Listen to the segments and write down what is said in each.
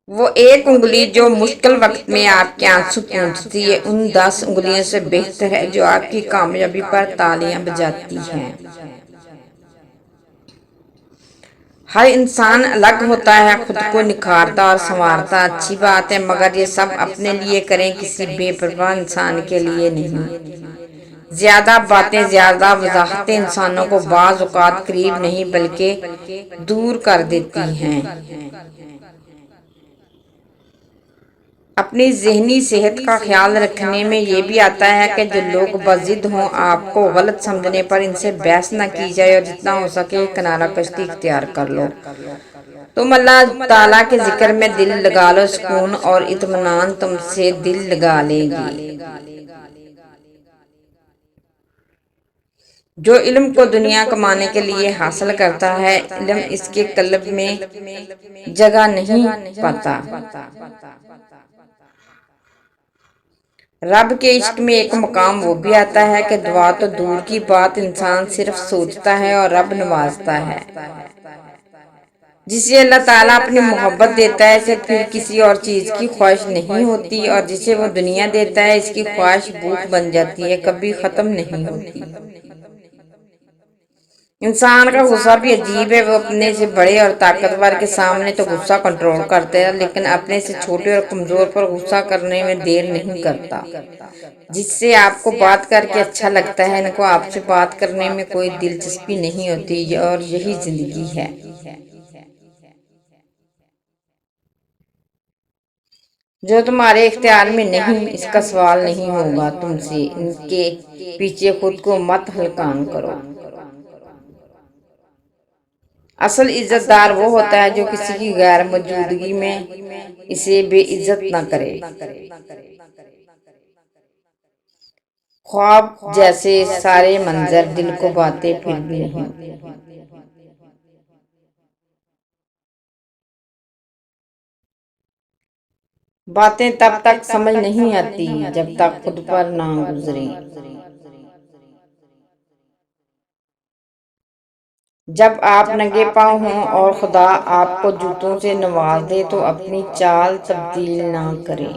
وہ ایک انگلی جو مشکل وقت میں آپ کے آنسو پونچھتی ہے ان 10 انگلیوں سے بہتر ہے جو آپ کی کامیابی پر تالیاں بجاتی ہیں۔ ہر انسان الگ ہوتا ہے، خود کو نکھارتا اور سنوارتا اچھی بات ہے، مگر یہ سب اپنے لیے کریں، کسی بے پرواہ انسان کے لیے نہیں۔ زیادہ باتیں، زیادہ وضاحتیں انسانوں کو بعض اوقات قریب نہیں بلکہ دور کر دیتی ہیں۔ اپنی ذہنی صحت کا خیال رکھنے میں یہ بھی آتا ہے کہ جو لوگ بضد ہوں آپ کو غلط سمجھنے پر ان سے بحث نہ کی جائے اور جتنا ہو سکے کنارہ کشتی اختیار کر لو۔ تم اللہ تعالیٰ کے ذکر میں دل لگا لو، سکون اور اطمینان تم سے دل لگا لے گی۔ جو علم کو دنیا کمانے کے لیے حاصل کرتا ہے، علم اس کے قلب میں جگہ نہیں پاتا۔ رب کے عشق میں ایک مقام وہ بھی آتا ہے کہ دعا تو دور کی بات انسان صرف سوچتا ہے اور رب نوازتا ہے۔ جسے اللہ تعالیٰ اپنی محبت دیتا ہے اسے پھر کسی اور چیز کی خواہش نہیں ہوتی، اور جسے وہ دنیا دیتا ہے اس کی خواہش بھوک بن جاتی ہے، کبھی ختم نہیں ہوتی۔ انسان کا غصہ بھی عجیب ہے، وہ اپنے سے بڑے اور طاقتور کے سامنے تو غصہ کنٹرول کرتا ہے لیکن اپنے سے چھوٹے اور کمزور پر غصہ کرنے میں دیر نہیں کرتا۔ جس سے آپ کو بات کر کے اچھا لگتا ہے ان کو آپ سے بات کرنے میں کوئی دلچسپی نہیں ہوتی، اور یہی زندگی ہے۔ جو تمہارے اختیار میں نہیں اس کا سوال نہیں ہوگا تم سے، ان کے پیچھے خود کو مت ہلکان کرو۔ اصل عزت دار وہ ہوتا ہے جو کسی کی غیر موجودگی میں اسے بے عزت نہ کرے۔ خواب جیسے سارے منظر دل کو باتیں پھر بھی نہیں۔ باتیں تب تک سمجھ نہیں آتی جب تک خود پر نہ گزریں۔ جب آپ ننگے پاؤں ہوں اور خدا آپ کو جوتوں سے نواز دے تو اپنی چال تبدیل نہ کریں۔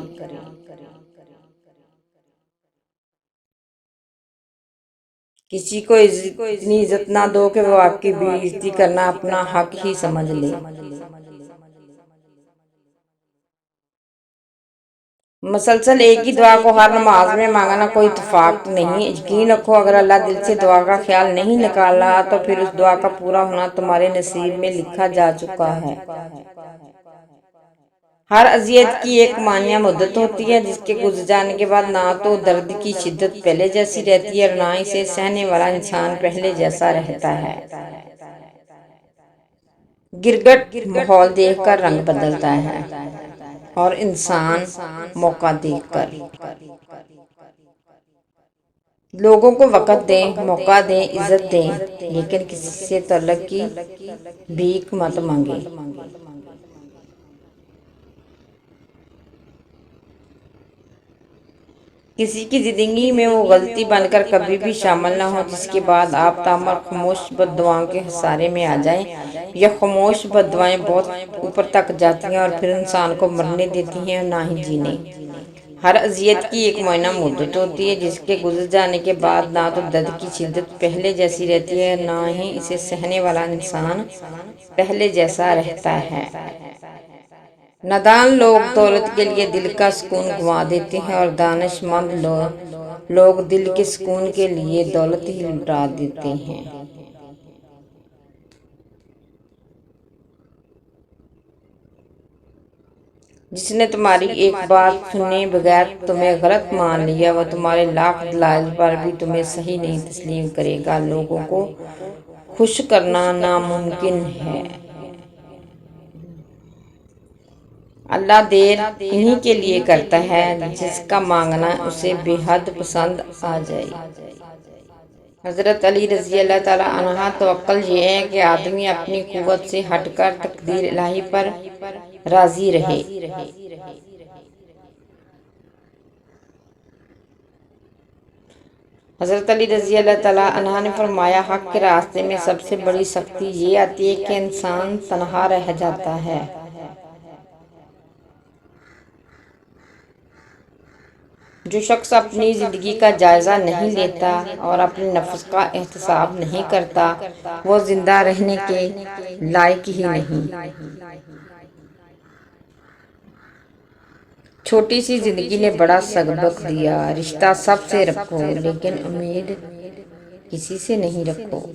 کسی کو اتنی عزت نہ دو کہ وہ آپ کی بے عزتی کرنا اپنا حق ہی سمجھ لے۔ مسلسل ایک ہی دعا کو ہر نماز میں مانگنا کوئی اتفاق نہیں۔ یقین رکھو اگر اللہ دل سے دعا کا خیال نہیں نکال رہا تو پھر اس دعا کا پورا ہونا تمہارے نصیب میں لکھا جا چکا ہے۔ ہر اذیت کی ایک معینہ مدت ہوتی ہے جس کے گزر جانے کے بعد نہ تو درد کی شدت پہلے جیسی رہتی ہے اور نہ اسے سہنے والا انسان پہلے جیسا رہتا ہے۔ گرگٹ ماحول دیکھ کر رنگ بدلتا ہے اور انسان موقع دیکھ کر۔ لوگوں کو وقت دیں، موقع دیں، عزت دیں، لیکن کسی سے تعلق کی بھیک مت مانگیں۔ کسی کی زندگی میں وہ غلطی بن کر کبھی بھی شامل نہ ہو جس کے بعد آپ تامر خاموش بد دعاؤں کے خسارے میں آ جائیں۔ یہ خاموش بد دعائیں بہت اوپر تک جاتی ہیں اور پھر انسان کو مرنے دیتی ہیں اور نہ ہی جینے۔ ہر اذیت کی ایک معینہ مدت ہوتی ہے جس کے گزر جانے کے بعد نہ تو درد کی شدت پہلے جیسی رہتی ہے نہ ہی اسے سہنے والا انسان پہلے جیسا رہتا ہے۔ نادان لوگ دولت کے لیے دل کا سکون گنوا دیتے ہیں اور دانش مند لوگ دل کے سکون کے لیے دولت ہی لٹا دیتے ہیں۔ جس نے تمہاری ایک بات سنے بغیر تمہیں غلط مان لیا وہ تمہارے لاکھ دلائل پر بھی تمہیں صحیح نہیں تسلیم کرے گا۔ لوگوں کو خوش کرنا ناممکن ہے۔ اللہ دیر انہی کے لیے کرتا ہے جس کا مانگنا اسے بے حد پسند آ جائے۔ حضرت علی رضی اللہ تعالیٰ عنہ توکل یہ ہے کہ آدمی اپنی قوت سے ہٹ کر تقدیر الہی پر راضی رہے۔ حضرت علی رضی اللہ تعالیٰ عنہ نے فرمایا حق کے راستے میں سب سے بڑی سختی یہ آتی ہے کہ انسان تنہا رہ جاتا ہے۔ جو شخص اپنی زندگی کا جائزہ نہیں لیتا اور اپنے نفس کا احتساب نہیں کرتا وہ زندہ رہنے کے لائق ہی نہیں۔ چھوٹی سی زندگی نے بڑا سبق دیا، رشتہ سب سے رکھو لیکن امید کسی سے نہیں رکھو۔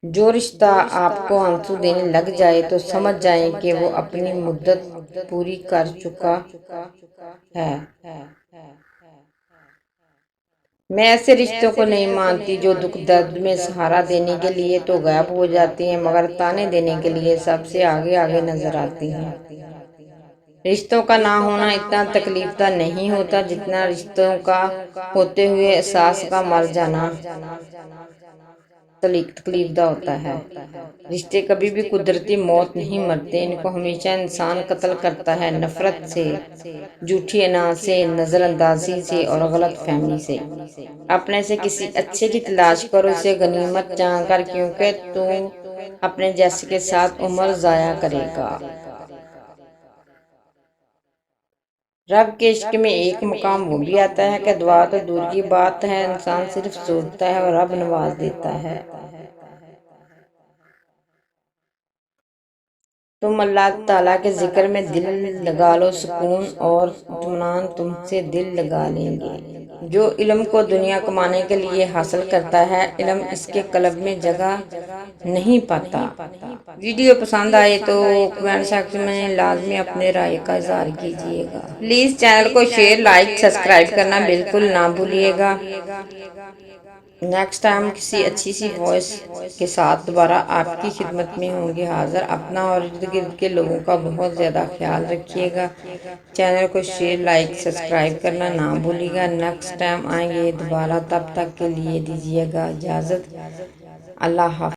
جو رشتہ آپ کو آنسو دینے لگ جائے تو سمجھ جائیں کہ وہ اپنی مدت پوری کر چکا ہے۔ میں ایسے رشتوں کو نہیں مانتی جو دکھ درد میں سہارا دینے کے لیے تو غائب ہو جاتی ہیں مگر تانے دینے کے لیے سب سے آگے آگے نظر آتی ہیں۔ رشتوں کا نہ ہونا اتنا تکلیف دہ نہیں ہوتا جتنا رشتوں کا ہوتے ہوئے احساس کا مر جانا تکلیف دہ ہوتا ہے۔ رشتے کبھی بھی قدرتی موت نہیں مرتے، ان کو ہمیشہ انسان قتل کرتا ہے، نفرت سے، جھوٹی انا سے، نظر اندازی سے اور غلط فہمی سے۔ اپنے سے کسی اچھے کی تلاش کرو، اسے غنیمت جان کر، کیونکہ تو اپنے جیسے کے ساتھ عمر ضائع کرے گا۔ رب کے عشق میں ایک مقام وہ بھی آتا ہے کہ دعا تو دور کی بات ہے، انسان صرف سوچتا ہے اور رب نواز دیتا ہے۔ تم اللہ تعالیٰ کے ذکر میں دل لگا لو، سکون اور اطمینان تم سے دل لگا لیں گے۔ جو علم کو دنیا کمانے کے لیے حاصل کرتا ہے، علم اس کے قلب میں جگہ نہیں پاتا۔ ویڈیو پسند آئے تو کمنٹ سیکشن میں لازمی اپنے رائے کا اظہار کیجیے گا۔ پلیز چینل کو شیئر، لائک، سبسکرائب کرنا بالکل نہ بھولیے گا۔ نیکسٹ ٹائم کسی اچھی سی وائس کے ساتھ دوبارہ آپ کی خدمت میں ہوں گے حاضر۔ اپنا اور ارد گرد کے لوگوں کا بہت زیادہ خیال رکھیے گا۔ چینل کو شیئر، لائک، سبسکرائب کرنا نہ بھولیے گا۔ نیکسٹ ٹائم آئیں گے دوبارہ، تب تک کے لیے دیجیے گا اجازت۔ اللہ حافظ۔